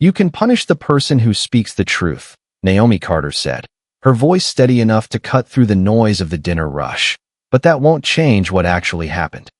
"You can punish the person who speaks the truth," Naomi Carter said, her voice steady enough to cut through the noise of the dinner rush. "But that won't change what actually happened."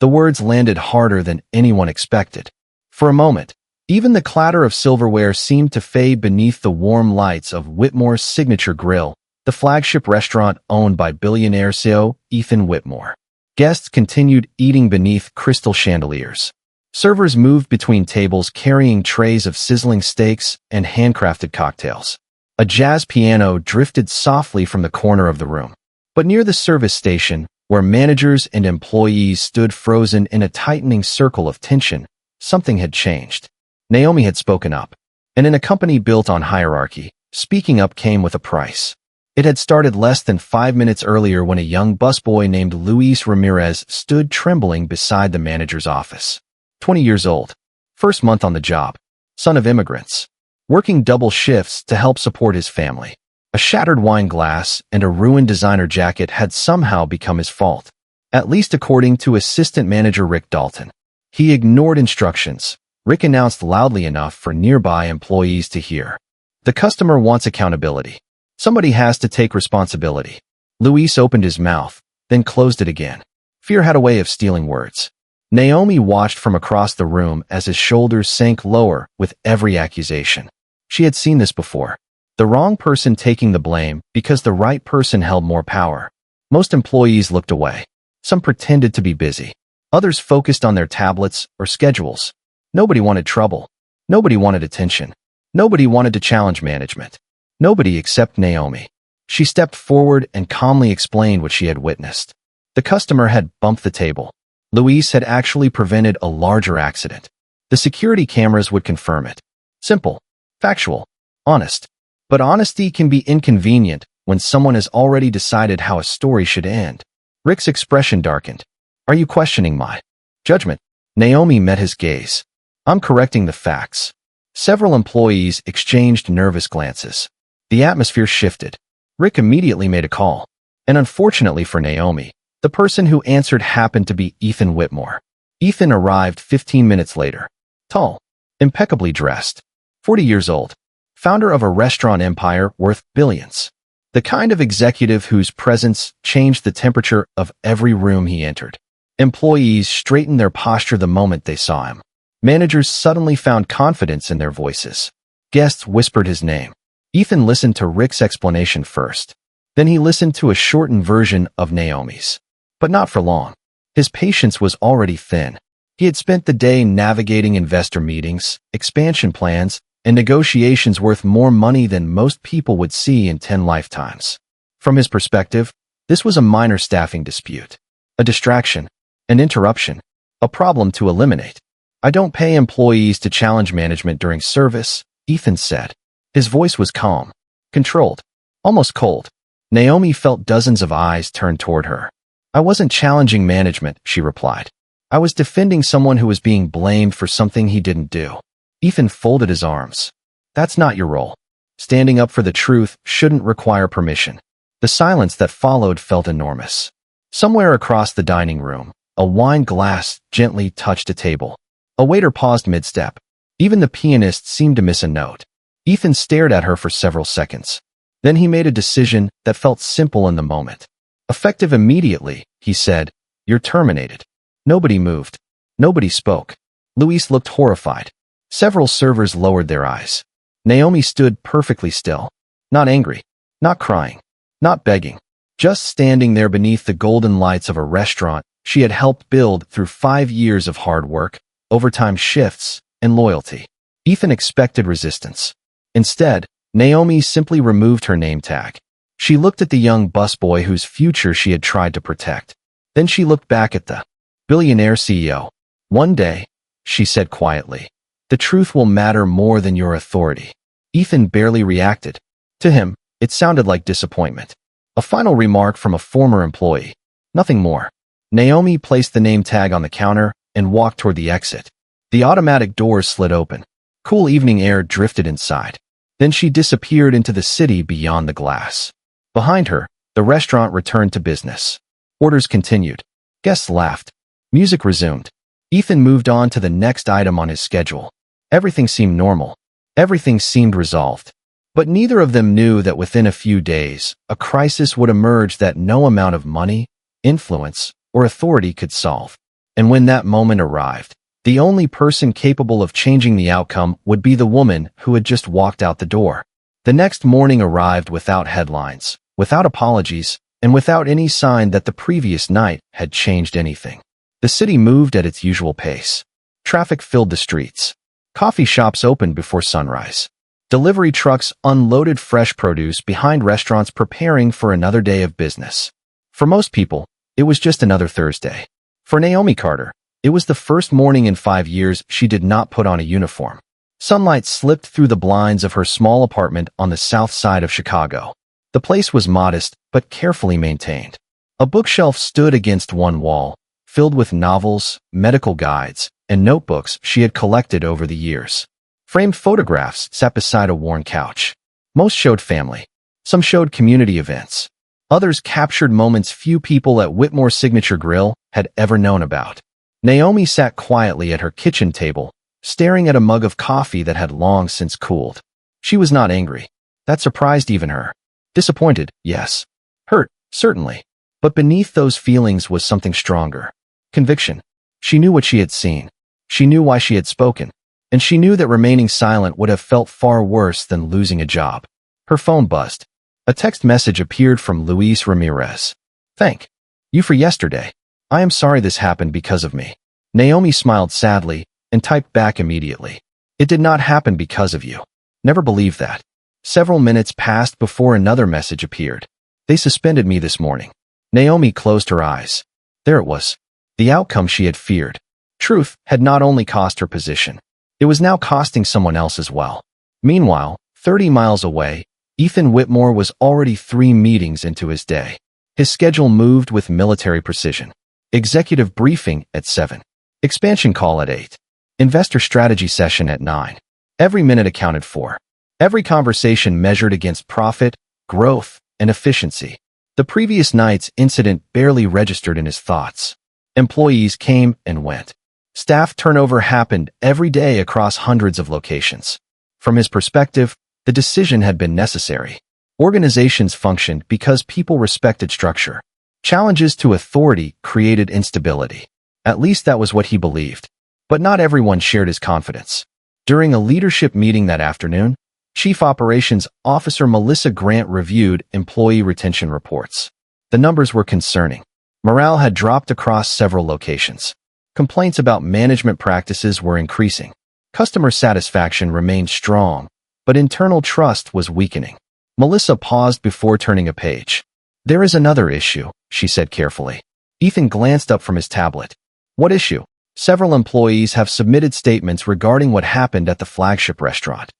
The words landed harder than anyone expected. For a moment, even the clatter of silverware seemed to fade beneath the warm lights of Whitmore's Signature Grill, the flagship restaurant owned by billionaire CEO Ethan Whitmore. Guests continued eating beneath crystal chandeliers. Servers moved between tables carrying trays of sizzling steaks and handcrafted cocktails. A jazz piano drifted softly from the corner of the room. But near the service station, where managers and employees stood frozen in a tightening circle of tension, something had changed. Naomi had spoken up. And in a company built on hierarchy, speaking up came with a price. It had started less than 5 minutes earlier when a young busboy named Luis Ramirez stood trembling beside the manager's office. 20 years old, first month on the job, son of immigrants, working double shifts to help support his family. A shattered wine glass and a ruined designer jacket had somehow become his fault, at least according to assistant manager Rick Dalton. He ignored instructions, Rick announced loudly enough for nearby employees to hear. "The customer wants accountability. Somebody has to take responsibility." Luis opened his mouth, then closed it again. Fear had a way of stealing words. Naomi watched from across the room as his shoulders sank lower with every accusation. She had seen this before. The wrong person taking the blame because the right person held more power. Most employees looked away. Some pretended to be busy. Others focused on their tablets or schedules. Nobody wanted trouble. Nobody wanted attention. Nobody wanted to challenge management. Nobody except Naomi. She stepped forward and calmly explained what she had witnessed. The customer had bumped the table. Luis had actually prevented a larger accident. The security cameras would confirm it. Simple, factual, honest. But honesty can be inconvenient when someone has already decided how a story should end. Rick's expression darkened. "Are you questioning my judgment?" Naomi met his gaze. "I'm correcting the facts." Several employees exchanged nervous glances. The atmosphere shifted. Rick immediately made a call. And unfortunately for Naomi, the person who answered happened to be Ethan Whitmore. Ethan arrived 15 minutes later. Tall, impeccably dressed, 40 years old, founder of a restaurant empire worth billions. The kind of executive whose presence changed the temperature of every room he entered. Employees straightened their posture the moment they saw him. Managers suddenly found confidence in their voices. Guests whispered his name. Ethan listened to Rick's explanation first. Then he listened to a shortened version of Naomi's. But not for long. His patience was already thin. He had spent the day navigating investor meetings, expansion plans, and negotiations worth more money than most people would see in 10 lifetimes. From his perspective, this was a minor staffing dispute. A distraction, an interruption, a problem to eliminate. "I don't pay employees to challenge management during service," Ethan said. His voice was calm, controlled, almost cold. Naomi felt dozens of eyes turn toward her. "I wasn't challenging management," she replied. "I was defending someone who was being blamed for something he didn't do." Ethan folded his arms. "That's not your role. Standing up for the truth shouldn't require permission." The silence that followed felt enormous. Somewhere across the dining room, a wine glass gently touched a table. A waiter paused mid-step. Even the pianist seemed to miss a note. Ethan stared at her for several seconds. Then he made a decision that felt simple in the moment. "Effective immediately," he said. "You're terminated." Nobody moved. Nobody spoke. Luis looked horrified. Several servers lowered their eyes. Naomi stood perfectly still. Not angry. Not crying. Not begging. Just standing there beneath the golden lights of a restaurant she had helped build through 5 years of hard work, overtime shifts, and loyalty. Ethan expected resistance. Instead, Naomi simply removed her name tag. She looked at the young busboy whose future she had tried to protect. Then she looked back at the billionaire CEO. "One day," she said quietly, "the truth will matter more than your authority." Ethan barely reacted. To him, it sounded like disappointment. A final remark from a former employee. Nothing more. Naomi placed the name tag on the counter and walked toward the exit. The automatic doors slid open. Cool evening air drifted inside. Then she disappeared into the city beyond the glass. Behind her, the restaurant returned to business. Orders continued. Guests laughed. Music resumed. Ethan moved on to the next item on his schedule. Everything seemed normal. Everything seemed resolved. But neither of them knew that within a few days, a crisis would emerge that no amount of money, influence, or authority could solve. And when that moment arrived, the only person capable of changing the outcome would be the woman who had just walked out the door. The next morning arrived without headlines, without apologies, and without any sign that the previous night had changed anything. The city moved at its usual pace. Traffic filled the streets. Coffee shops opened before sunrise. Delivery trucks unloaded fresh produce behind restaurants preparing for another day of business. For most people, it was just another Thursday. For Naomi Carter, it was the first morning in 5 years she did not put on a uniform. Sunlight slipped through the blinds of her small apartment on the south side of Chicago. The place was modest but carefully maintained. A bookshelf stood against one wall, filled with novels, medical guides, and notebooks she had collected over the years. Framed photographs sat beside a worn couch. Most showed family. Some showed community events. Others captured moments few people at Whitmore's Signature Grill had ever known about. Naomi sat quietly at her kitchen table, staring at a mug of coffee that had long since cooled. She was not angry. That surprised even her. Disappointed, yes. Hurt, certainly. But beneath those feelings was something stronger. Conviction. She knew what she had seen. She knew why she had spoken. And she knew that remaining silent would have felt far worse than losing a job. Her phone buzzed. A text message appeared from Luis Ramirez. Thank you for yesterday. I am sorry this happened because of me. Naomi smiled sadly and typed back immediately. It did not happen because of you. Never believe that. Several minutes passed before another message appeared. They suspended me this morning. Naomi closed her eyes. There it was. The outcome she had feared. Truth had not only cost her position. It was now costing someone else as well. Meanwhile, 30 miles away, Ethan Whitmore was already 3 meetings into his day. His schedule moved with military precision. Executive briefing at 7. Expansion call at 8. Investor strategy session at 9. Every minute accounted for. Every conversation measured against profit, growth, and efficiency. The previous night's incident barely registered in his thoughts. Employees came and went. Staff turnover happened every day across hundreds of locations. From his perspective, the decision had been necessary. Organizations functioned because people respected structure. Challenges to authority created instability. At least that was what he believed. But not everyone shared his confidence. During a leadership meeting that afternoon, Chief Operations Officer Melissa Grant reviewed employee retention reports. The numbers were concerning. Morale had dropped across several locations. Complaints about management practices were increasing. Customer satisfaction remained strong, but internal trust was weakening. Melissa paused before turning a page. There is another issue, she said carefully. Ethan glanced up from his tablet. What issue? Several employees have submitted statements regarding what happened at the flagship restaurant.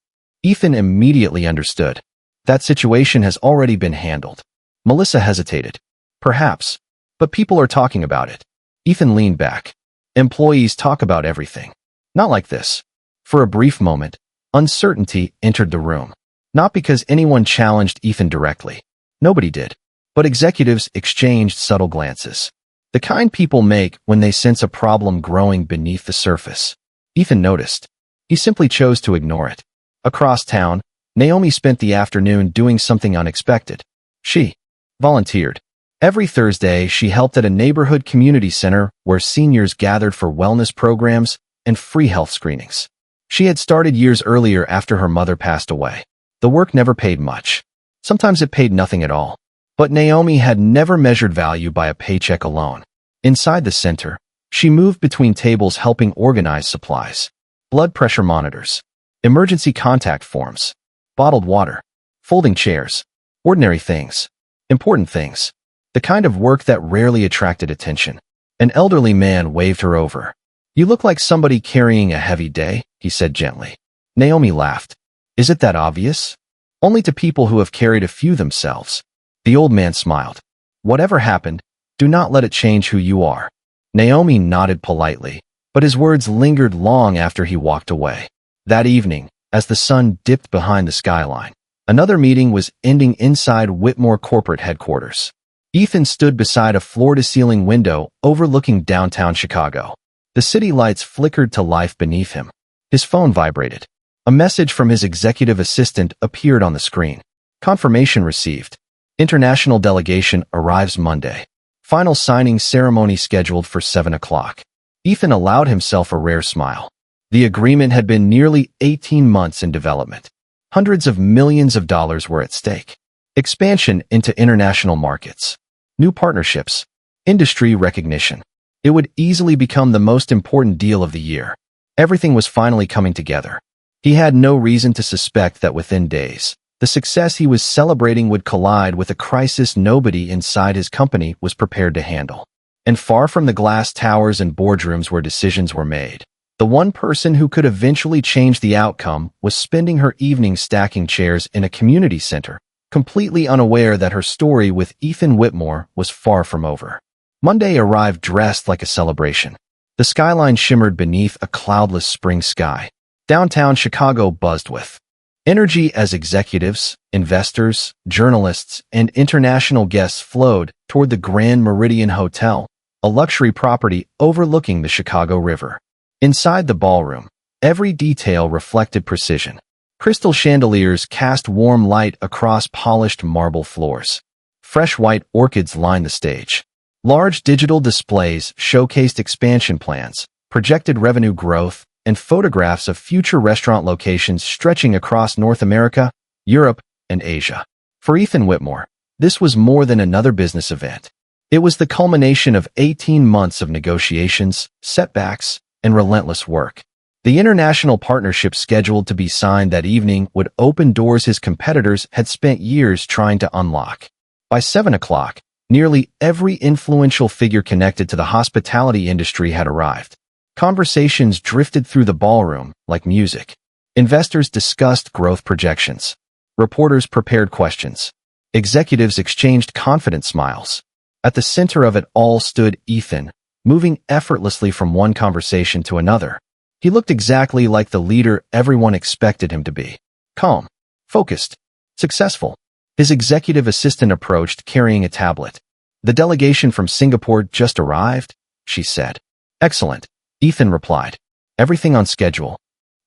Ethan immediately understood. That situation has already been handled. Melissa hesitated. Perhaps. But people are talking about it. Ethan leaned back. Employees talk about everything. Not like this. For a brief moment, uncertainty entered the room. Not because anyone challenged Ethan directly. Nobody did. But executives exchanged subtle glances. The kind people make when they sense a problem growing beneath the surface. Ethan noticed. He simply chose to ignore it. Across town, Naomi spent the afternoon doing something unexpected. She volunteered. Every Thursday, she helped at a neighborhood community center where seniors gathered for wellness programs and free health screenings. She had started years earlier after her mother passed away. The work never paid much. Sometimes it paid nothing at all. But Naomi had never measured value by a paycheck alone. Inside the center, she moved between tables helping organize supplies. Blood pressure monitors. Emergency contact forms. Bottled water. Folding chairs. Ordinary things. Important things. The kind of work that rarely attracted attention. An elderly man waved her over. You look like somebody carrying a heavy day, he said gently. Naomi laughed. Is it that obvious? Only to people who have carried a few themselves. The old man smiled. Whatever happened, do not let it change who you are. Naomi nodded politely, but his words lingered long after he walked away. That evening, as the sun dipped behind the skyline, another meeting was ending inside Whitmore corporate headquarters. Ethan stood beside a floor-to-ceiling window overlooking downtown Chicago. The city lights flickered to life beneath him. His phone vibrated. A message from his executive assistant appeared on the screen. Confirmation received. International delegation arrives Monday. Final signing ceremony scheduled for 7 o'clock. Ethan allowed himself a rare smile. The agreement had been nearly 18 months in development. Hundreds of millions of dollars were at stake. Expansion into international markets. New partnerships. Industry recognition. It would easily become the most important deal of the year. Everything was finally coming together. He had no reason to suspect that within days, the success he was celebrating would collide with a crisis nobody inside his company was prepared to handle. And far from the glass towers and boardrooms where decisions were made, the one person who could eventually change the outcome was spending her evening stacking chairs in a community center, completely unaware that her story with Ethan Whitmore was far from over. Monday arrived dressed like a celebration. The skyline shimmered beneath a cloudless spring sky. Downtown Chicago buzzed with energy as executives, investors, journalists, and international guests flowed toward the Grand Meridian Hotel, a luxury property overlooking the Chicago River. Inside the ballroom, every detail reflected precision. Crystal chandeliers cast warm light across polished marble floors. Fresh white orchids lined the stage. Large digital displays showcased expansion plans, projected revenue growth, and photographs of future restaurant locations stretching across North America, Europe, and Asia. For Ethan Whitmore, this was more than another business event. It was the culmination of 18 months of negotiations, setbacks, and relentless work. The international partnership scheduled to be signed that evening would open doors his competitors had spent years trying to unlock. By 7 o'clock, nearly every influential figure connected to the hospitality industry had arrived. Conversations drifted through the ballroom like music. Investors discussed growth projections. Reporters prepared questions. Executives exchanged confident smiles. At the center of it all stood Ethan, moving effortlessly from one conversation to another. He looked exactly like the leader everyone expected him to be. Calm, focused, successful. His executive assistant approached carrying a tablet. "The delegation from Singapore just arrived," she said. "Excellent," Ethan replied. "Everything on schedule."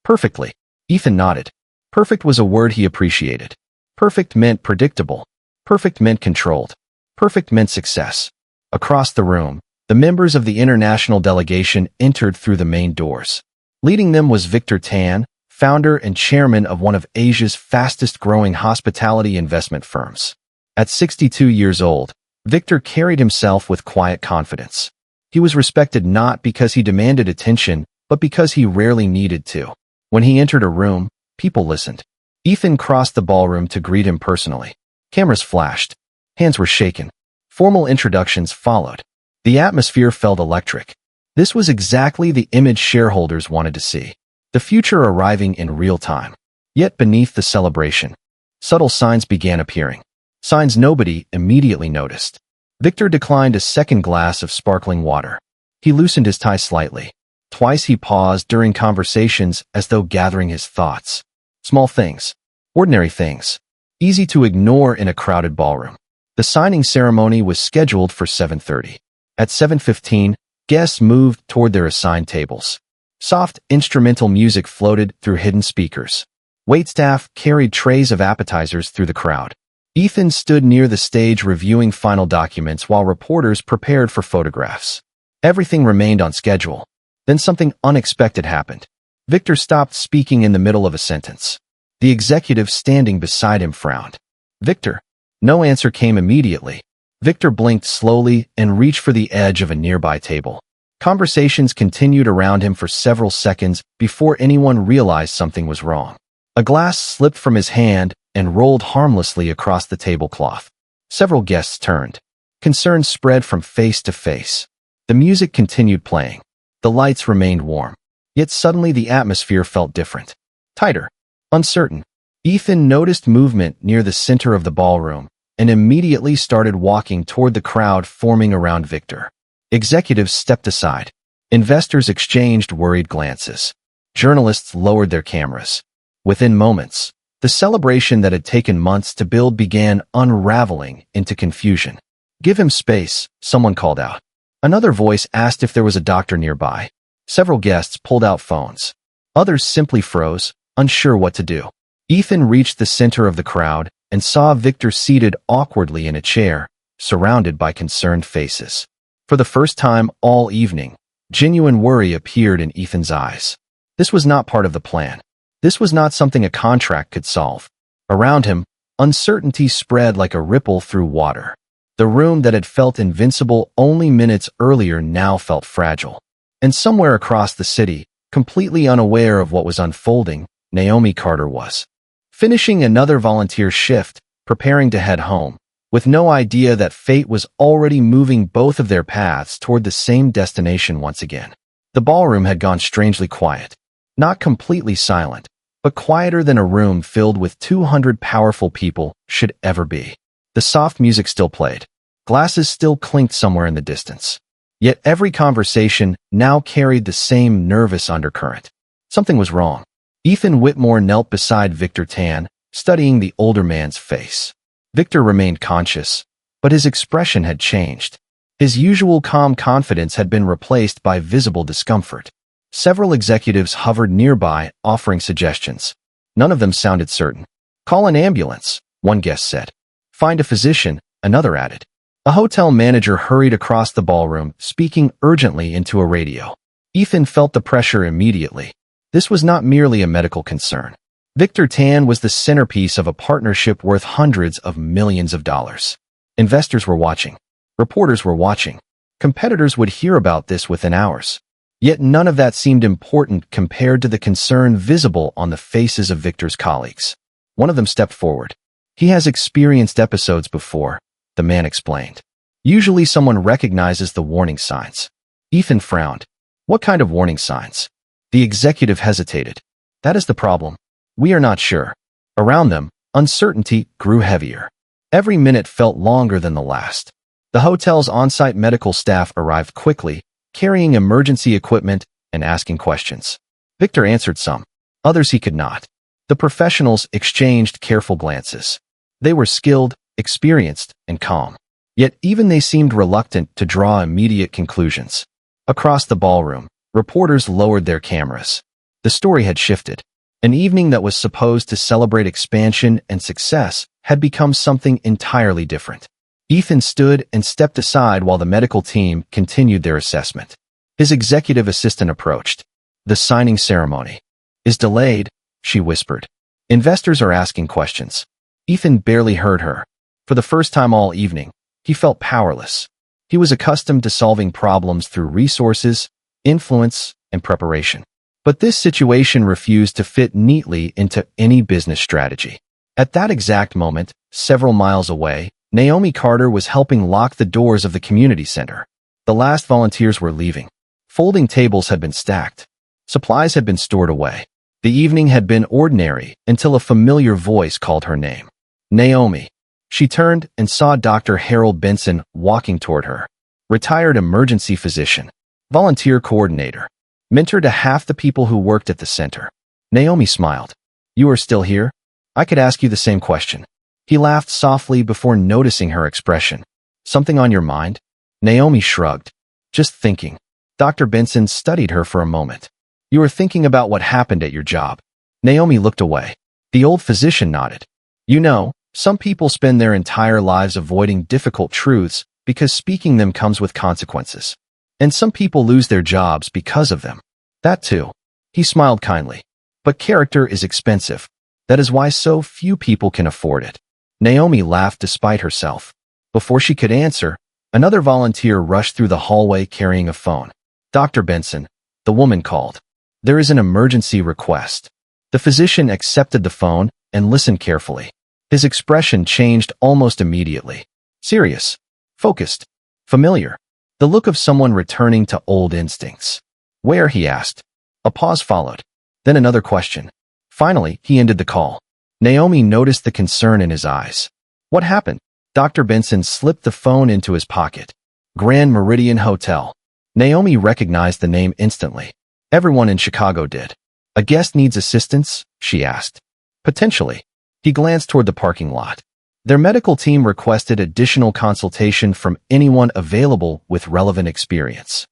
"Perfectly." Ethan nodded. Perfect was a word he appreciated. Perfect meant predictable. Perfect meant controlled. Perfect meant success. Across the room, the members of the international delegation entered through the main doors. Leading them was Victor Tan, founder and chairman of one of Asia's fastest-growing hospitality investment firms. At 62 years old, Victor carried himself with quiet confidence. He was respected not because he demanded attention, but because he rarely needed to. When he entered a room, people listened. Ethan crossed the ballroom to greet him personally. Cameras flashed. Hands were shaken. Formal introductions followed. The atmosphere felt electric. This was exactly the image shareholders wanted to see. The future arriving in real time. Yet beneath the celebration, subtle signs began appearing. Signs nobody immediately noticed. Victor declined a second glass of sparkling water. He loosened his tie slightly. Twice he paused during conversations as though gathering his thoughts. Small things. Ordinary things. Easy to ignore in a crowded ballroom. The signing ceremony was scheduled for 7:30. At 7:15, guests moved toward their assigned tables. Soft, instrumental music floated through hidden speakers. Waitstaff carried trays of appetizers through the crowd. Ethan stood near the stage reviewing final documents while reporters prepared for photographs. Everything remained on schedule. Then something unexpected happened. Victor stopped speaking in the middle of a sentence. The executive standing beside him frowned. "Victor." No answer came immediately. Victor blinked slowly and reached for the edge of a nearby table. Conversations continued around him for several seconds before anyone realized something was wrong. A glass slipped from his hand and rolled harmlessly across the tablecloth. Several guests turned. Concern spread from face to face. The music continued playing. The lights remained warm. Yet suddenly the atmosphere felt different. Tighter. Uncertain. Ethan noticed movement near the center of the ballroom and immediately started walking toward the crowd forming around Victor. Executives stepped aside. Investors exchanged worried glances. Journalists lowered their cameras. Within moments, the celebration that had taken months to build began unraveling into confusion. "Give him space," someone called out. Another voice asked if there was a doctor nearby. Several guests pulled out phones. Others simply froze, unsure what to do. Ethan reached the center of the crowd and saw Victor seated awkwardly in a chair, surrounded by concerned faces. For the first time all evening, genuine worry appeared in Ethan's eyes. This was not part of the plan. This was not something a contract could solve. Around him, uncertainty spread like a ripple through water. The room that had felt invincible only minutes earlier now felt fragile. And somewhere across the city, completely unaware of what was unfolding, Naomi Carter was. Finishing another volunteer shift, preparing to head home, with no idea that fate was already moving both of their paths toward the same destination once again. The ballroom had gone strangely quiet. Not completely silent, but quieter than a room filled with 200 powerful people should ever be. The soft music still played. Glasses still clinked somewhere in the distance. Yet every conversation now carried the same nervous undercurrent. Something was wrong. Ethan Whitmore knelt beside Victor Tan, studying the older man's face. Victor remained conscious, but his expression had changed. His usual calm confidence had been replaced by visible discomfort. Several executives hovered nearby, offering suggestions. None of them sounded certain. "Call an ambulance," one guest said. "Find a physician," another added. A hotel manager hurried across the ballroom, speaking urgently into a radio. Ethan felt the pressure immediately. This was not merely a medical concern. Victor Tan was the centerpiece of a partnership worth hundreds of millions of dollars. Investors were watching. Reporters were watching. Competitors would hear about this within hours. Yet none of that seemed important compared to the concern visible on the faces of Victor's colleagues. One of them stepped forward. "He has experienced episodes before," the man explained. "Usually someone recognizes the warning signs." Ethan frowned. "What kind of warning signs?" The executive hesitated. "That is the problem. We are not sure." Around them, uncertainty grew heavier. Every minute felt longer than the last. The hotel's on-site medical staff arrived quickly, carrying emergency equipment and asking questions. Victor answered some. Others he could not. The professionals exchanged careful glances. They were skilled, experienced, and calm. Yet even they seemed reluctant to draw immediate conclusions. Across the ballroom, reporters lowered their cameras. The story had shifted. An evening that was supposed to celebrate expansion and success had become something entirely different. Ethan stood and stepped aside while the medical team continued their assessment. His executive assistant approached. "The signing ceremony is delayed," she whispered. "Investors are asking questions." Ethan barely heard her. For the first time all evening, he felt powerless. He was accustomed to solving problems through resources, influence, and preparation. But this situation refused to fit neatly into any business strategy. At that exact moment, several miles away, Naomi Carter was helping lock the doors of the community center. The last volunteers were leaving. Folding tables had been stacked. Supplies had been stored away. The evening had been ordinary until a familiar voice called her name. "Naomi." She turned and saw Dr. Harold Benson walking toward her. Retired emergency physician. Volunteer coordinator. Mentor to half the people who worked at the center. Naomi smiled. "You are still here? I could ask you the same question." He laughed softly before noticing her expression. "Something on your mind?" Naomi shrugged. "Just thinking." Dr. Benson studied her for a moment. "You are thinking about what happened at your job." Naomi looked away. The old physician nodded. "You know, some people spend their entire lives avoiding difficult truths because speaking them comes with consequences. And some people lose their jobs because of them. That too." He smiled kindly. "But character is expensive. That is why so few people can afford it." Naomi laughed despite herself. Before she could answer, another volunteer rushed through the hallway carrying a phone. "Dr. Benson," the woman called. "There is an emergency request." The physician accepted the phone and listened carefully. His expression changed almost immediately. Serious, focused, familiar. The look of someone returning to old instincts. "Where?" he asked. A pause followed. Then another question. Finally, he ended the call. Naomi noticed the concern in his eyes. "What happened?" Dr. Benson slipped the phone into his pocket. "Grand Meridian Hotel." Naomi recognized the name instantly. Everyone in Chicago did. "A guest needs assistance?" she asked. "Potentially." He glanced toward the parking lot. Their medical team requested additional consultation from anyone available with relevant experience.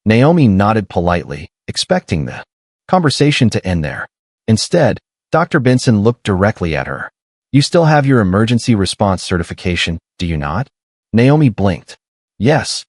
Naomi nodded politely, expecting the conversation to end there. Instead, Dr. Benson looked directly at her. You still have your emergency response certification, do you not? Naomi blinked. Yes.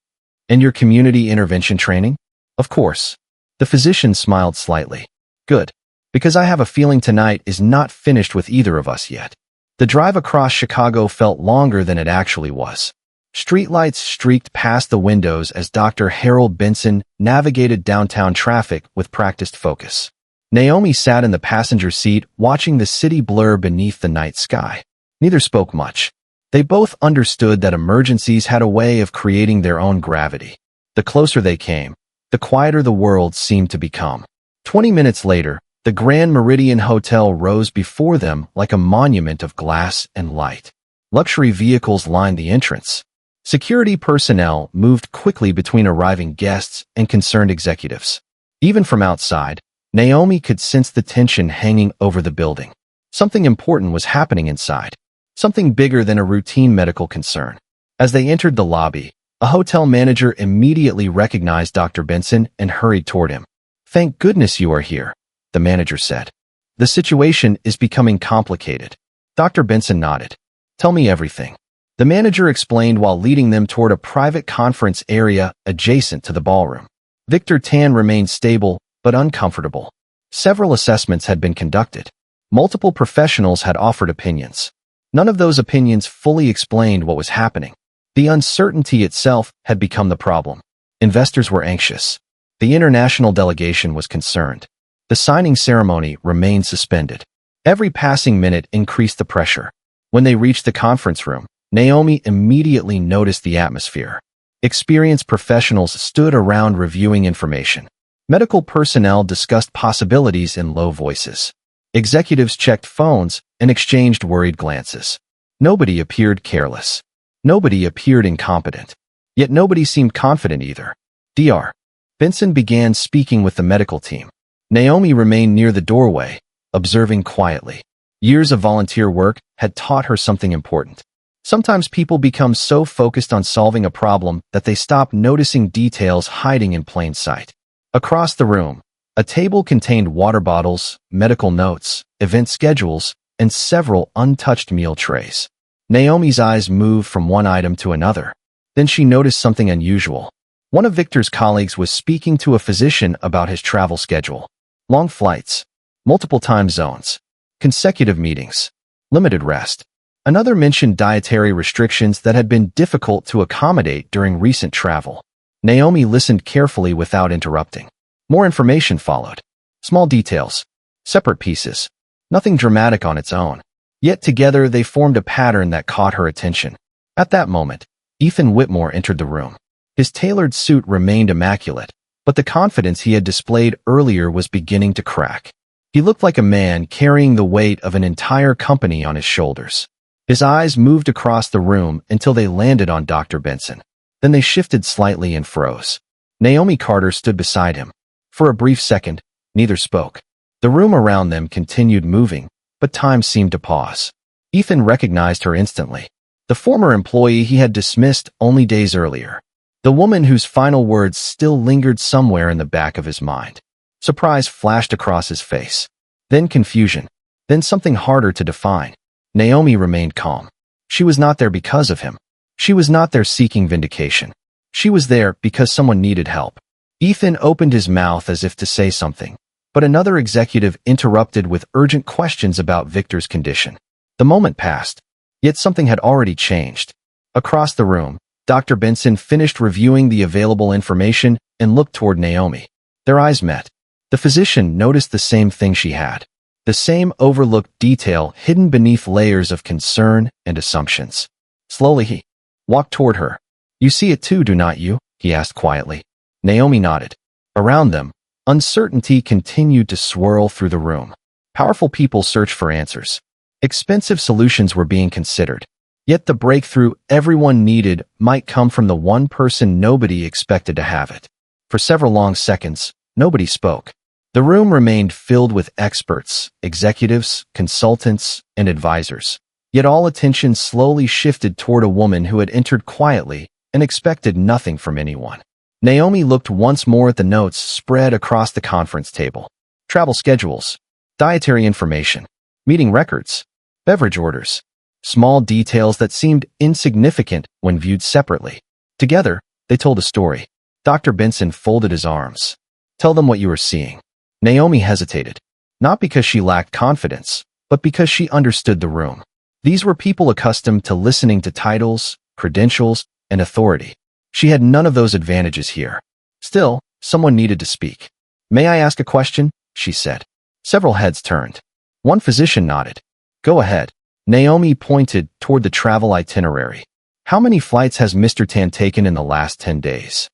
And your community intervention training? Of course. The physician smiled slightly. Good. Because I have a feeling tonight is not finished with either of us yet. The drive across Chicago felt longer than it actually was. Streetlights streaked past the windows as Dr. Harold Benson navigated downtown traffic with practiced focus. Naomi sat in the passenger seat watching the city blur beneath the night sky. Neither spoke much. They both understood that emergencies had a way of creating their own gravity. The closer they came, the quieter the world seemed to become. 20 minutes later, the Grand Meridian Hotel rose before them like a monument of glass and light. Luxury vehicles lined the entrance. Security personnel moved quickly between arriving guests and concerned executives. Even from outside, Naomi could sense the tension hanging over the building. Something important was happening inside. Something bigger than a routine medical concern. As they entered the lobby, a hotel manager immediately recognized Dr. Benson and hurried toward him. Thank goodness you are here, the manager said. The situation is becoming complicated. Dr. Benson nodded. Tell me everything. The manager explained while leading them toward a private conference area adjacent to the ballroom. Victor Tan remained stable but uncomfortable. Several assessments had been conducted. Multiple professionals had offered opinions. None of those opinions fully explained what was happening. The uncertainty itself had become the problem. Investors were anxious. The international delegation was concerned. The signing ceremony remained suspended. Every passing minute increased the pressure. When they reached the conference room, Naomi immediately noticed the atmosphere. Experienced professionals stood around reviewing information. Medical personnel discussed possibilities in low voices. Executives checked phones and exchanged worried glances. Nobody appeared careless. Nobody appeared incompetent. Yet nobody seemed confident either. Dr. Benson began speaking with the medical team. Naomi remained near the doorway, observing quietly. Years of volunteer work had taught her something important. Sometimes people become so focused on solving a problem that they stop noticing details hiding in plain sight. Across the room, a table contained water bottles, medical notes, event schedules, and several untouched meal trays. Naomi's eyes moved from one item to another. Then she noticed something unusual. One of Victor's colleagues was speaking to a physician about his travel schedule. Long flights, multiple time zones, consecutive meetings, limited rest. Another mentioned dietary restrictions that had been difficult to accommodate during recent travel. Naomi listened carefully without interrupting. More information followed. Small details. Separate pieces. Nothing dramatic on its own. Yet together they formed a pattern that caught her attention. At that moment, Ethan Whitmore entered the room. His tailored suit remained immaculate, but the confidence he had displayed earlier was beginning to crack. He looked like a man carrying the weight of an entire company on his shoulders. His eyes moved across the room until they landed on Dr. Benson. Then they shifted slightly and froze. Naomi Carter stood beside him. For a brief second, neither spoke. The room around them continued moving, but time seemed to pause. Ethan recognized her instantly. The former employee he had dismissed only days earlier. The woman whose final words still lingered somewhere in the back of his mind. Surprise flashed across his face. Then confusion. Then something harder to define. Naomi remained calm. She was not there because of him. She was not there seeking vindication. She was there because someone needed help. Ethan opened his mouth as if to say something, but another executive interrupted with urgent questions about Victor's condition. The moment passed, yet something had already changed. Across the room, Dr. Benson finished reviewing the available information and looked toward Naomi. Their eyes met. The physician noticed the same thing she had. The same overlooked detail hidden beneath layers of concern and assumptions. Slowly he walked toward her. You see it too, do not you? He asked quietly. Naomi nodded. Around them, uncertainty continued to swirl through the room. Powerful people searched for answers. Expensive solutions were being considered. Yet the breakthrough everyone needed might come from the one person nobody expected to have it. For several long seconds, nobody spoke. The room remained filled with experts, executives, consultants, and advisors. Yet all attention slowly shifted toward a woman who had entered quietly and expected nothing from anyone. Naomi looked once more at the notes spread across the conference table. Travel schedules, dietary information, Meeting records, beverage orders, small details that seemed insignificant when viewed separately. Together, they told a story. Dr. Benson folded his arms. Tell them what you are seeing. Naomi hesitated, not because she lacked confidence, but because she understood the room. These were people accustomed to listening to titles, credentials, and authority. She had none of those advantages here. Still, someone needed to speak. May I ask a question? She said. Several heads turned. One physician nodded. Go ahead. Naomi pointed toward the travel itinerary. How many flights has Mr. Tan taken in the last 10 days?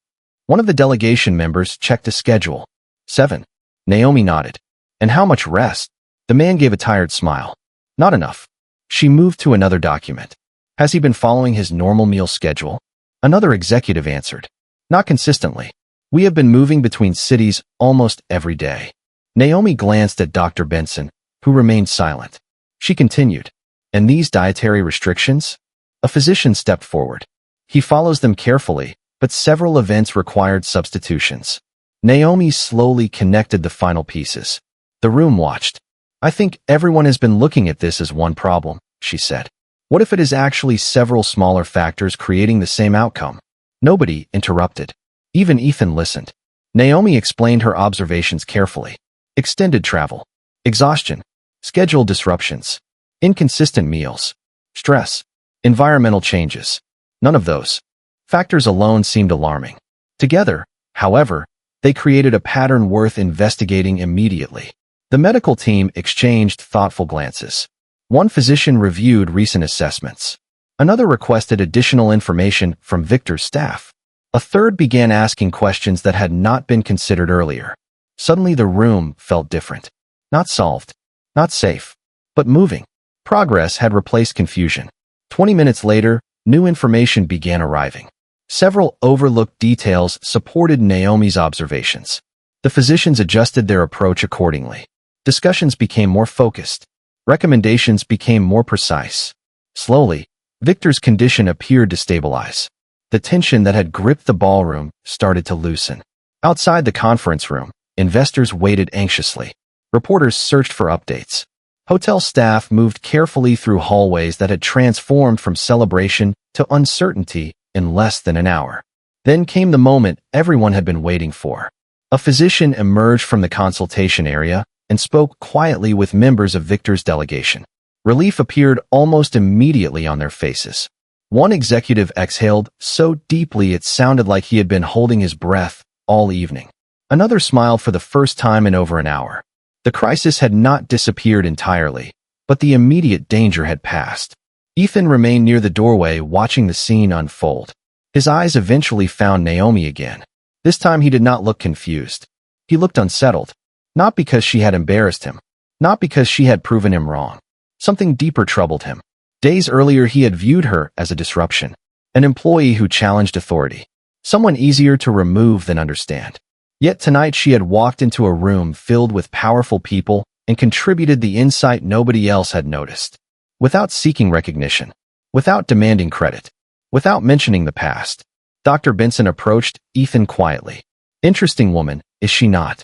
One of the delegation members checked a schedule. 7. Naomi nodded. And how much rest? The man gave a tired smile. Not enough. She moved to another document. Has he been following his normal meal schedule? Another executive answered. Not consistently. We have been moving between cities almost every day. Naomi glanced at Dr. Benson, who remained silent. She continued. And these dietary restrictions? A physician stepped forward. He follows them carefully, but several events required substitutions. Naomi slowly connected the final pieces. The room watched. I think everyone has been looking at this as one problem, she said. What if it is actually several smaller factors creating the same outcome? Nobody interrupted. Even Ethan listened. Naomi explained her observations carefully. Extended travel, exhaustion, schedule disruptions, inconsistent meals, stress, environmental changes. None of those factors alone seemed alarming. Together, however, they created a pattern worth investigating immediately. The medical team exchanged thoughtful glances. One physician reviewed recent assessments. Another requested additional information from Victor's staff. A third began asking questions that had not been considered earlier. Suddenly the room felt different. Not solved, not safe, but moving. Progress had replaced confusion. 20 minutes later, new information began arriving. Several overlooked details supported Naomi's observations. The physicians adjusted their approach accordingly. Discussions became more focused. Recommendations became more precise. Slowly, Victor's condition appeared to stabilize. The tension that had gripped the ballroom started to loosen. Outside the conference room, investors waited anxiously. Reporters searched for updates. Hotel staff moved carefully through hallways that had transformed from celebration to uncertainty in less than an hour. Then came the moment everyone had been waiting for. A physician emerged from the consultation area and spoke quietly with members of Victor's delegation. Relief appeared almost immediately on their faces. One executive exhaled so deeply it sounded like he had been holding his breath all evening. Another smiled for the first time in over an hour. The crisis had not disappeared entirely, but the immediate danger had passed. Ethan remained near the doorway watching the scene unfold. His eyes eventually found Naomi again. This time he did not look confused. He looked unsettled. Not because she had embarrassed him. Not because she had proven him wrong. Something deeper troubled him. Days earlier he had viewed her as a disruption. An employee who challenged authority. Someone easier to remove than understand. Yet tonight she had walked into a room filled with powerful people and contributed the insight nobody else had noticed. Without seeking recognition. Without demanding credit. Without mentioning the past. Dr. Benson approached Ethan quietly. Interesting woman, is she not?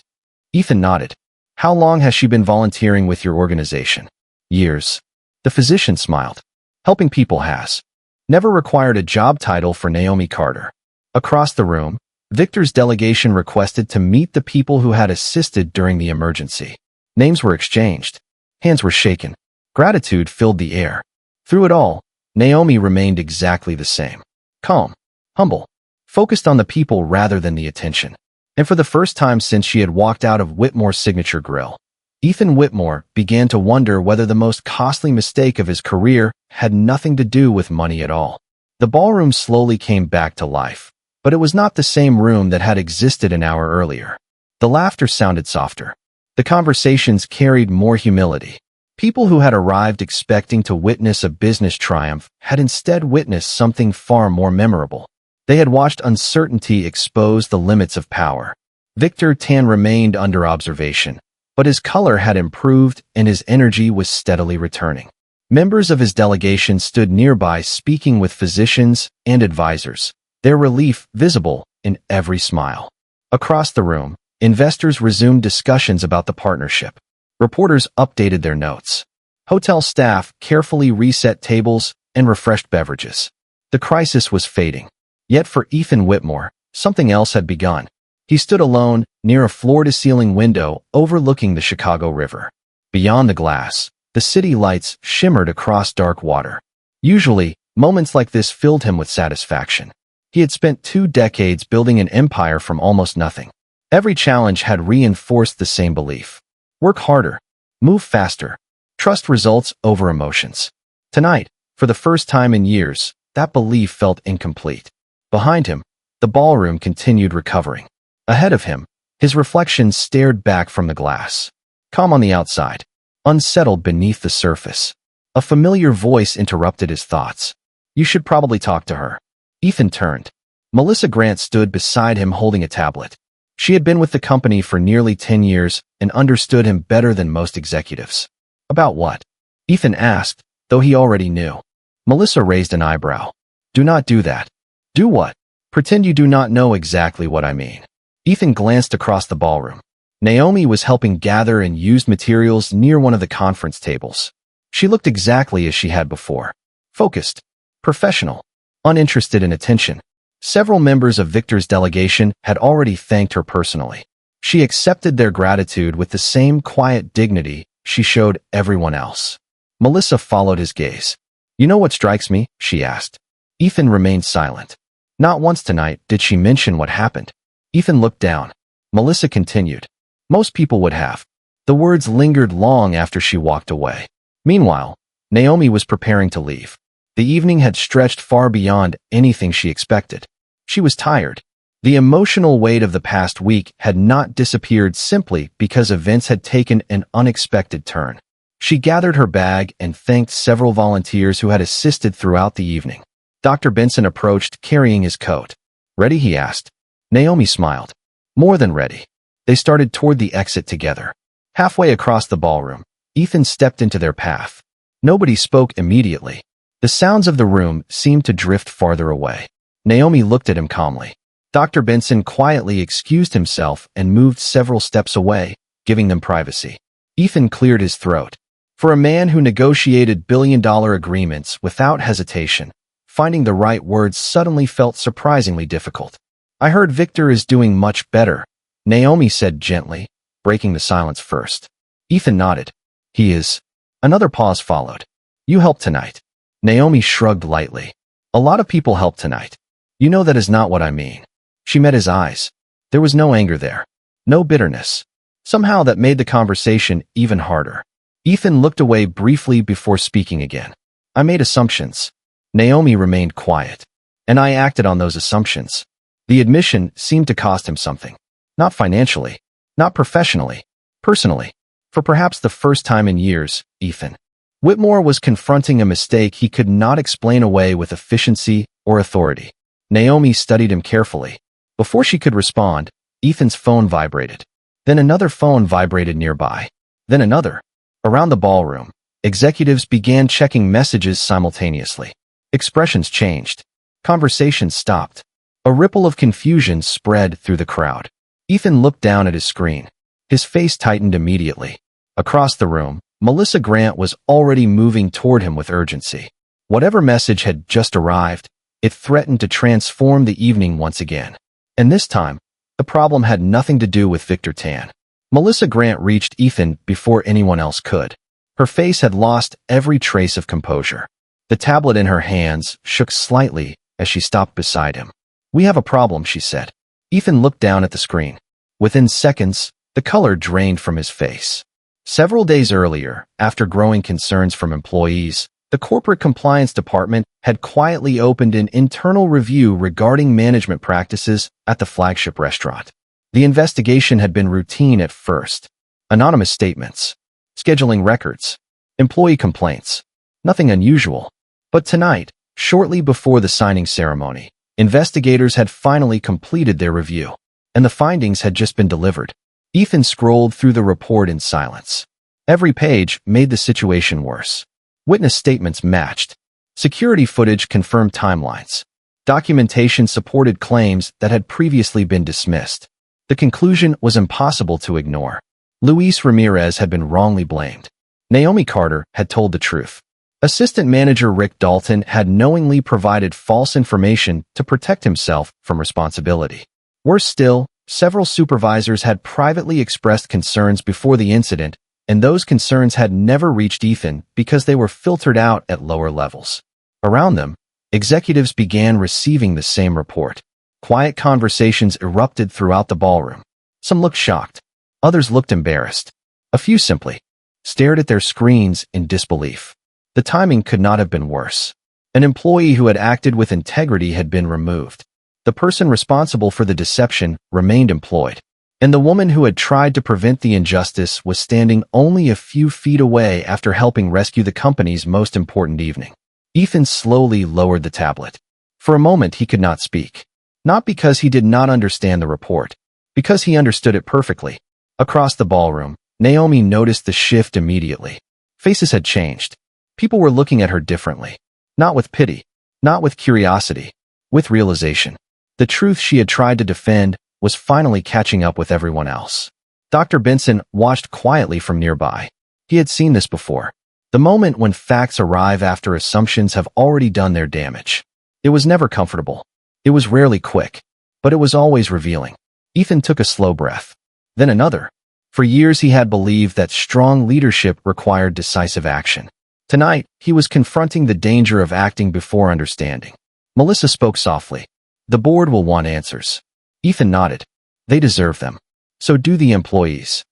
Ethan nodded. How long has she been volunteering with your organization? Years. The physician smiled. Helping people has never required a job title for Naomi Carter. Across the room, Victor's delegation requested to meet the people who had assisted during the emergency. Names were exchanged. Hands were shaken. Gratitude filled the air. Through it all, Naomi remained exactly the same. Calm, humble, focused on the people rather than the attention. And for the first time since she had walked out of Whitmore's signature grill, Ethan Whitmore began to wonder whether the most costly mistake of his career had nothing to do with money at all. The ballroom slowly came back to life, but it was not the same room that had existed an hour earlier. The laughter sounded softer. The conversations carried more humility. People who had arrived expecting to witness a business triumph had instead witnessed something far more memorable. They had watched uncertainty expose the limits of power. Victor Tan remained under observation, but his color had improved and his energy was steadily returning. Members of his delegation stood nearby speaking with physicians and advisors, their relief visible in every smile. Across the room, investors resumed discussions about the partnership. Reporters updated their notes. Hotel staff carefully reset tables and refreshed beverages. The crisis was fading. Yet for Ethan Whitmore, something else had begun. He stood alone near a floor-to-ceiling window overlooking the Chicago River. Beyond the glass, the city lights shimmered across dark water. Usually, moments like this filled him with satisfaction. He had spent 2 decades building an empire from almost nothing. Every challenge had reinforced the same belief. Work harder. Move faster. Trust results over emotions. Tonight, for the first time in years, that belief felt incomplete. Behind him, the ballroom continued recovering. Ahead of him, his reflection stared back from the glass. Calm on the outside, unsettled beneath the surface. A familiar voice interrupted his thoughts. You should probably talk to her. Ethan turned. Melissa Grant stood beside him holding a tablet. She had been with the company for nearly 10 years and understood him better than most executives. About what? Ethan asked, though he already knew. Melissa raised an eyebrow. Do not do that. Do what? Pretend you do not know exactly what I mean. Ethan glanced across the ballroom. Naomi was helping gather and used materials near one of the conference tables. She looked exactly as she had before. Focused. Professional. Uninterested in attention. Several members of Victor's delegation had already thanked her personally. She accepted their gratitude with the same quiet dignity she showed everyone else. Melissa followed his gaze. You know what strikes me? She asked. Ethan remained silent. Not once tonight did she mention what happened. Ethan looked down. Melissa continued. Most people would have. The words lingered long after she walked away. Meanwhile, Naomi was preparing to leave. The evening had stretched far beyond anything she expected. She was tired. The emotional weight of the past week had not disappeared simply because events had taken an unexpected turn. She gathered her bag and thanked several volunteers who had assisted throughout the evening. Dr. Benson approached, carrying his coat. Ready? He asked. Naomi smiled. More than ready. They started toward the exit together. Halfway across the ballroom, Ethan stepped into their path. Nobody spoke immediately. The sounds of the room seemed to drift farther away. Naomi looked at him calmly. Dr. Benson quietly excused himself and moved several steps away, giving them privacy. Ethan cleared his throat. For a man who negotiated billion-dollar agreements without hesitation, finding the right words suddenly felt surprisingly difficult. I heard Victor is doing much better, Naomi said gently, breaking the silence first. Ethan nodded. He is. Another pause followed. You helped tonight. Naomi shrugged lightly. A lot of people helped tonight. You know that is not what I mean. She met his eyes. There was no anger there. No bitterness. Somehow that made the conversation even harder. Ethan looked away briefly before speaking again. I made assumptions. Naomi remained quiet. And I acted on those assumptions. The admission seemed to cost him something. Not financially. Not professionally. Personally. For perhaps the first time in years, Ethan Whitmore was confronting a mistake he could not explain away with efficiency or authority. Naomi studied him carefully. Before she could respond, Ethan's phone vibrated. Then another phone vibrated nearby. Then another. Around the ballroom, executives began checking messages simultaneously. Expressions changed. Conversations stopped. A ripple of confusion spread through the crowd. Ethan looked down at his screen. His face tightened immediately. Across the room, Melissa Grant was already moving toward him with urgency. Whatever message had just arrived, it threatened to transform the evening once again. And this time, the problem had nothing to do with Victor Tan. Melissa Grant reached Ethan before anyone else could. Her face had lost every trace of composure. The tablet in her hands shook slightly as she stopped beside him. We have a problem, she said. Ethan looked down at the screen. Within seconds, the color drained from his face. Several days earlier, after growing concerns from employees, the corporate compliance department had quietly opened an internal review regarding management practices at the flagship restaurant. The investigation had been routine at first. Anonymous statements, scheduling records, employee complaints. Nothing unusual. But tonight, shortly before the signing ceremony, investigators had finally completed their review, and the findings had just been delivered. Ethan scrolled through the report in silence. Every page made the situation worse. Witness statements matched. Security footage confirmed timelines. Documentation supported claims that had previously been dismissed. The conclusion was impossible to ignore. Luis Ramirez had been wrongly blamed. Naomi Carter had told the truth. Assistant manager Rick Dalton had knowingly provided false information to protect himself from responsibility. Worse still, several supervisors had privately expressed concerns before the incident, and those concerns had never reached Ethan because they were filtered out at lower levels. Around them, executives began receiving the same report. Quiet conversations erupted throughout the ballroom. Some looked shocked. Others looked embarrassed. A few simply stared at their screens in disbelief. The timing could not have been worse. An employee who had acted with integrity had been removed. The person responsible for the deception remained employed. And the woman who had tried to prevent the injustice was standing only a few feet away after helping rescue the company's most important evening. Ethan slowly lowered the tablet. For a moment he could not speak. Not because he did not understand the report, because he understood it perfectly. Across the ballroom, Naomi noticed the shift immediately. Faces had changed. People were looking at her differently. Not with pity, not with curiosity, with realization. The truth she had tried to defend was finally catching up with everyone else. Dr. Benson watched quietly from nearby. He had seen this before. The moment when facts arrive after assumptions have already done their damage. It was never comfortable. It was rarely quick, but it was always revealing. Ethan took a slow breath. Then another. For years he had believed that strong leadership required decisive action. Tonight, he was confronting the danger of acting before understanding. Melissa spoke softly. The board will want answers. Ethan nodded. They deserve them. So do the employees.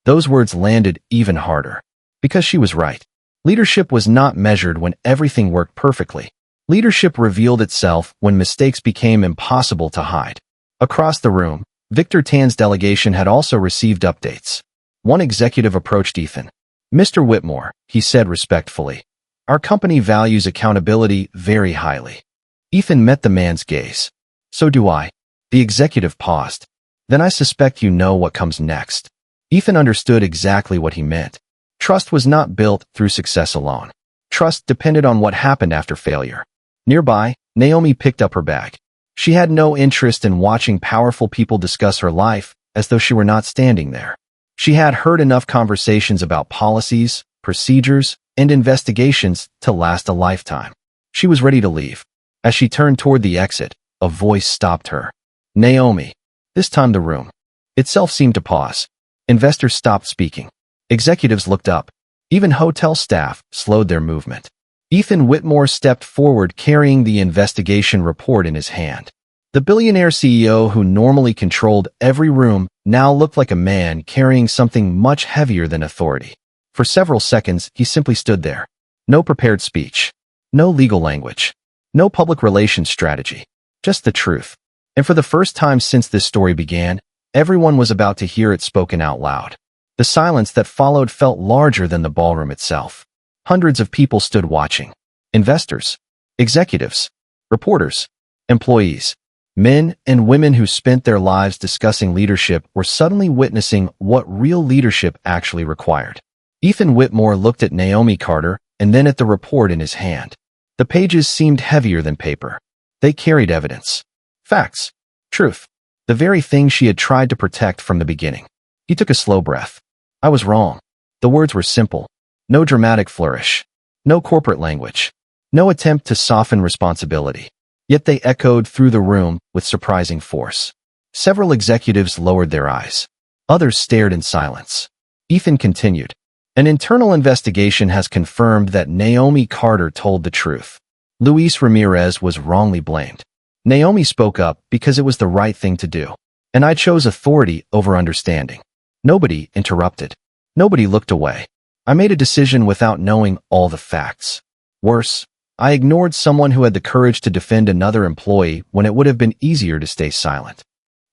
Those words landed even harder. Because she was right. Leadership was not measured when everything worked perfectly. Leadership revealed itself when mistakes became impossible to hide. Across the room, Victor Tan's delegation had also received updates. One executive approached Ethan. Mr. Whitmore, he said respectfully, our company values accountability very highly. Ethan met the man's gaze. So do I. The executive paused. Then I suspect you know what comes next. Ethan understood exactly what he meant. Trust was not built through success alone. Trust depended on what happened after failure. Nearby, Naomi picked up her bag. She had no interest in watching powerful people discuss her life as though she were not standing there. She had heard enough conversations about policies, procedures, and investigations to last a lifetime. She was ready to leave. As she turned toward the exit, a voice stopped her. Naomi. This time the room itself seemed to pause. Investors stopped speaking. Executives looked up. Even hotel staff slowed their movement. Ethan Whitmore stepped forward carrying the investigation report in his hand. The billionaire CEO who normally controlled every room now looked like a man carrying something much heavier than authority. For several seconds, he simply stood there. No prepared speech. No legal language. No public relations strategy. Just the truth. And for the first time since this story began, everyone was about to hear it spoken out loud. The silence that followed felt larger than the ballroom itself. Hundreds of people stood watching. Investors, executives, reporters, employees, men and women who spent their lives discussing leadership were suddenly witnessing what real leadership actually required. Ethan Whitmore looked at Naomi Carter and then at the report in his hand. The pages seemed heavier than paper. They carried evidence. Facts. Truth. The very thing she had tried to protect from the beginning. He took a slow breath. I was wrong. The words were simple. No dramatic flourish. No corporate language. No attempt to soften responsibility. Yet they echoed through the room with surprising force. Several executives lowered their eyes. Others stared in silence. Ethan continued. An internal investigation has confirmed that Naomi Carter told the truth. Luis Ramirez was wrongly blamed. Naomi spoke up because it was the right thing to do. And I chose authority over understanding. Nobody interrupted. Nobody looked away. I made a decision without knowing all the facts. Worse, I ignored someone who had the courage to defend another employee when it would have been easier to stay silent.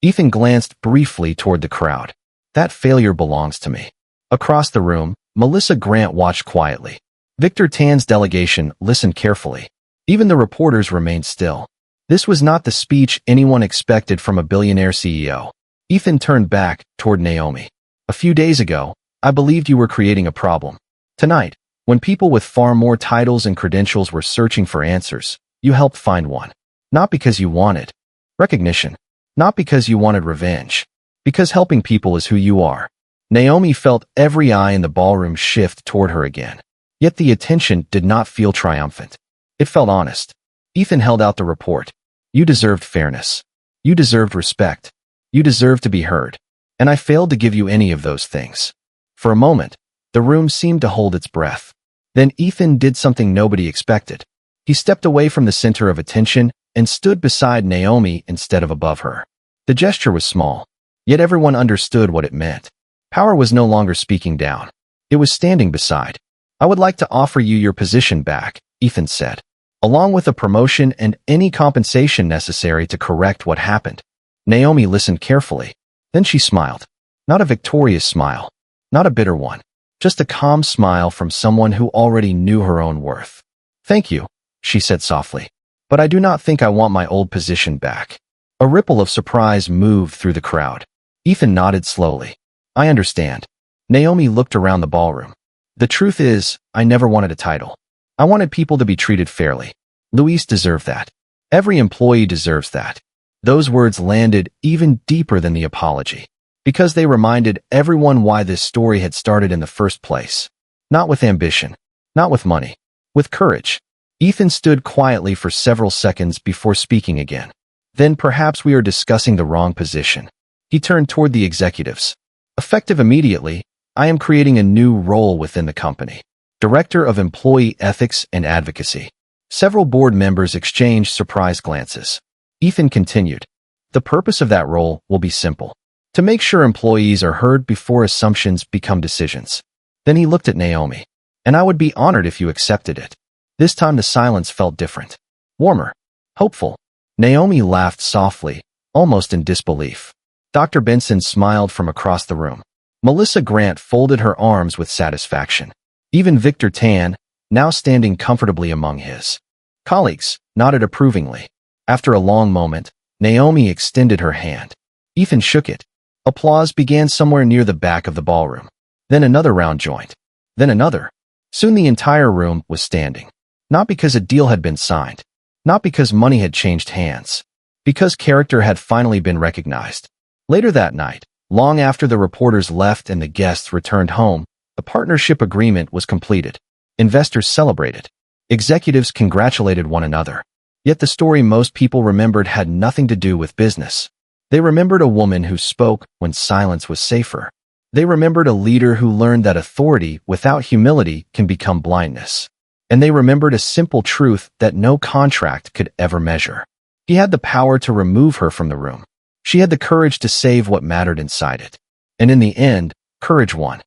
Ethan glanced briefly toward the crowd. That failure belongs to me. Across the room, Melissa Grant watched quietly. Victor Tan's delegation listened carefully. Even the reporters remained still. This was not the speech anyone expected from a billionaire CEO. Ethan turned back toward Naomi. A few days ago, I believed you were creating a problem. Tonight, when people with far more titles and credentials were searching for answers, you helped find one. Not because you wanted recognition. Not because you wanted revenge. Because helping people is who you are. Naomi felt every eye in the ballroom shift toward her again. Yet the attention did not feel triumphant. It felt honest. Ethan held out the report. You deserved fairness. You deserved respect. You deserved to be heard. And I failed to give you any of those things. For a moment, the room seemed to hold its breath. Then Ethan did something nobody expected. He stepped away from the center of attention and stood beside Naomi instead of above her. The gesture was small, yet everyone understood what it meant. Power was no longer speaking down. It was standing beside. I would like to offer you your position back, Ethan said, along with a promotion and any compensation necessary to correct what happened. Naomi listened carefully. Then she smiled. Not a victorious smile. Not a bitter one. Just a calm smile from someone who already knew her own worth. Thank you, she said softly. But I do not think I want my old position back. A ripple of surprise moved through the crowd. Ethan nodded slowly. I understand. Naomi looked around the ballroom. The truth is, I never wanted a title. I wanted people to be treated fairly. Luis deserved that. Every employee deserves that. Those words landed even deeper than the apology, because they reminded everyone why this story had started in the first place. Not with ambition, not with money, with courage. Ethan stood quietly for several seconds before speaking again. Then perhaps we are discussing the wrong position. He turned toward the executives. Effective immediately, I am creating a new role within the company. Director of Employee Ethics and Advocacy. Several board members exchanged surprised glances. Ethan continued. The purpose of that role will be simple. To make sure employees are heard before assumptions become decisions. Then he looked at Naomi. And I would be honored if you accepted it. This time the silence felt different. Warmer. Hopeful. Naomi laughed softly, almost in disbelief. Dr. Benson smiled from across the room. Melissa Grant folded her arms with satisfaction. Even Victor Tan, now standing comfortably among his colleagues, nodded approvingly. After a long moment, Naomi extended her hand. Ethan shook it. Applause began somewhere near the back of the ballroom. Then another round joined. Then another. Soon the entire room was standing. Not because a deal had been signed. Not because money had changed hands. Because character had finally been recognized. Later that night, long after the reporters left and the guests returned home, the partnership agreement was completed. Investors celebrated. Executives congratulated one another. Yet the story most people remembered had nothing to do with business. They remembered a woman who spoke when silence was safer. They remembered a leader who learned that authority without humility can become blindness. And they remembered a simple truth that no contract could ever measure. He had the power to remove her from the room. She had the courage to save what mattered inside it. And in the end, courage won.